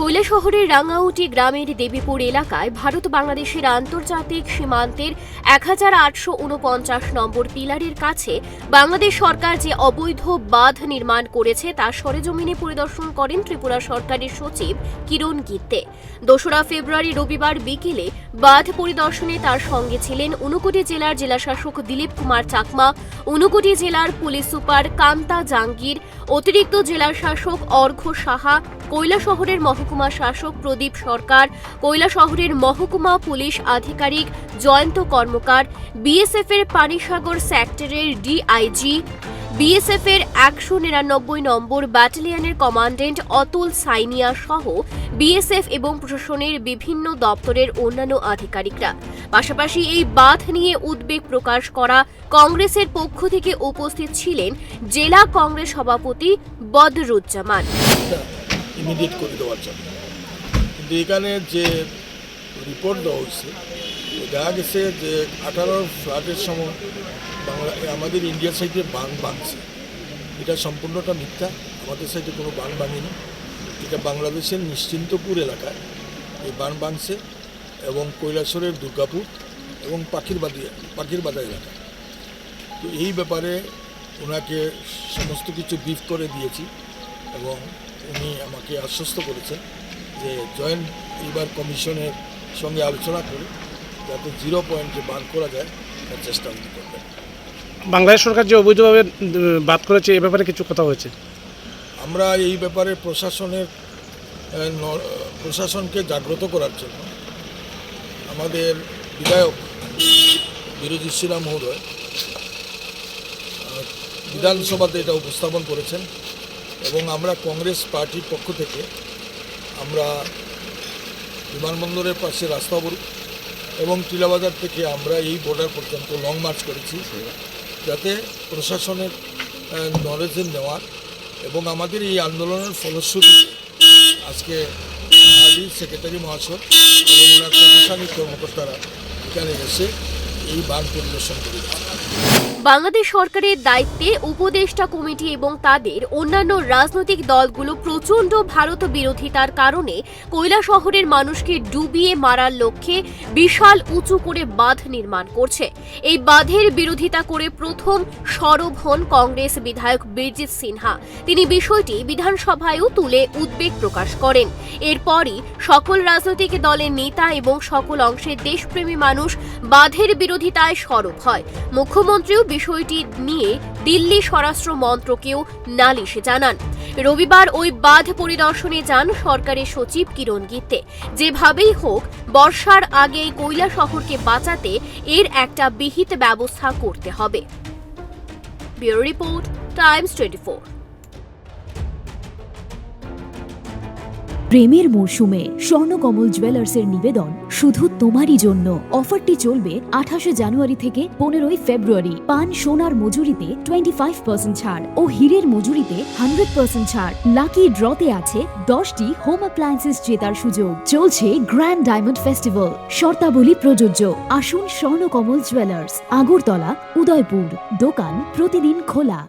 কৈলাসহরের রাঙ্গাউটি গ্রামের দেবীপুর এলাকায় ভারত বাংলাদেশের আন্তর্জাতিক সীমান্তের 1849 নম্বর পিলারের কাছে বাংলাদেশ সরকার যে অবৈধ বাঁধ নির্মাণ করেছে তা সরেজমিনে পরিদর্শন করেন ত্রিপুরা সরকারের সচিব কিরণ গিত্তে। 2রা ফেব্রুয়ারি রবিবার বিকেলে বাঁধ পরিদর্শনে তার সঙ্গে ছিলেন ঊনকোটি জেলার জেলাশাসক দিলীপ কুমার চাকমা, ঊনকোটি জেলার পুলিশ সুপার কান্তা জাঙ্গির, অতিরিক্ত জেলাশাসক অর্ঘ্য সাহা, কৈলাসহরের মহকুমা শাসক প্রদীপ সরকার, কৈলাসহরের মহকুমা পুলিশ আধিকারিক জয়ন্ত কর্মকার, বিএসএফের পানিসাগর সেক্টরের ডিআইজি, বিএসএফের 199 নম্বর ব্যাটালিয়নের কমান্ড্যান্ট অতুল সাইনিয়া সহ বিএসএফ এবং প্রশাসনের বিভিন্ন দপ্তরের অন্যান্য আধিকারিকরা। পাশাপাশি এই বাঁধ নিয়ে উদ্বেগ প্রকাশ করা কংগ্রেসের পক্ষ থেকে উপস্থিত ছিলেন জেলা কংগ্রেস সভাপতি বদরুজ্জামান। ইমিডিয়েট করে দেওয়ার জন্য, কিন্তু এখানে যে রিপোর্ট দেওয়া হয়েছে দেখা গেছে যে 18 ফ্লাডের সময় আমাদের ইন্ডিয়ার সাইডে বাঁধ ভাঙছে। এটা সম্পূর্ণটা মিথ্যা, আমাদের সাইডে কোনো বাঁধ ভাঙেনি। এটা বাংলাদেশের নিশ্চিন্তপুর এলাকায় এই বাঁধ ভাঙছে এবং কৈলাসহরের দুর্গাপুর এবং পাখিরবাদা এলাকায়। তো এই ব্যাপারে ওনাকে সমস্ত কিছু ব্রিফ করে দিয়েছি এবং উনি আমাকে আশ্বস্ত করেছেন যে জয়েন্ট রিভার কমিশনের সঙ্গে আলোচনা করে যাতে 0 পয়েন্টে বাঁধ করা যায় তার চেষ্টা উনি করবেন। বাংলাদেশ সরকার যে অবৈধভাবে বাদ করেছে এ ব্যাপারে কিছু কথা হয়েছে। আমরা এই ব্যাপারে প্রশাসনকে জাগ্রত করার জন্য আমাদের বিধায়ক বিরোধী শিরা মহোদয় বিধানসভাতে এটা উপস্থাপন করেছেন এবং আমরা কংগ্রেস পার্টির পক্ষ থেকে আমরা বিমানবন্দরের পাশে রাস্তা অবরোধ এবং টিলাবাজার থেকে আমরা এই বর্ডার পর্যন্ত লং মার্চ করেছি যাতে প্রশাসনের নলেজে নেওয়ার এবং আমাদের এই আন্দোলনের ফলশ্রুতিতে আজকে সেক্রেটারি মহাশয় এবং ওনার প্রশাসনিক কর্মকর্তারা এখানে এসে এই বাঁধ পরিদর্শন করে। বাংলাদেশ সরকারের দায়িত্বে উপদেষ্টা কমিটি এবং তাদের অন্যান্য রাজনৈতিক দলগুলো প্রচণ্ড ভারত বিরোধিতার কারণে কৈলাসহরের মানুষকে ডুবিয়ে মারার লক্ষ্যে বিশাল উঁচু করে বাঁধ নির্মাণ করছে। এই বাঁধের বিরোধিতা করে প্রথম সরব হন কংগ্রেস বিধায়ক বীরজিৎ সিনহা। তিনি বিষয়টি বিধানসভায়ও তুলে উদ্বেগ প্রকাশ করেন। এরপরই সকল রাজনৈতিক দলের নেতা এবং সকল অংশের দেশপ্রেমী মানুষ বাঁধের বিরোধিতায় সরব হয়। মুখ্যমন্ত্রীও বিষয়টি নিয়ে দিল্লি স্বরাষ্ট্র মন্ত্রকেও নালিশ জানান। রবিবার ওই বাঁধ পরিদর্শনে যান সরকারের সচিব কিরণ গিত্তে। যেভাবেই হোক বর্ষার আগে কৈলাসহরকে বাঁচাতে এর একটা বিহিত ব্যবস্থা করতে হবে। Bureau report, Times 24। প্রেমের মরশুমে স্বর্ণকমল জুয়েলার্সের নিবেদন শুধু তোমারই জন্য। অফারটি চলবে 28 জানুয়ারি থেকে 15 ফেব্রুয়ারি। পান সোনার মজুরিতে 25% ছাড় ও হীরের মজুরিতে 100% ছাড়। লাকি ড্রতে আছে 10টি হোম অ্যাপ্লায়েন্সেস জেতার সুযোগ। চলছে গ্র্যান্ড ডায়মন্ড ফেস্টিভ্যাল। শর্তাবলী প্রযোজ্য। আসুন স্বর্ণকমল জুয়েলার্স, আগরতলা, উদয়পুর। দোকান প্রতিদিন খোলা।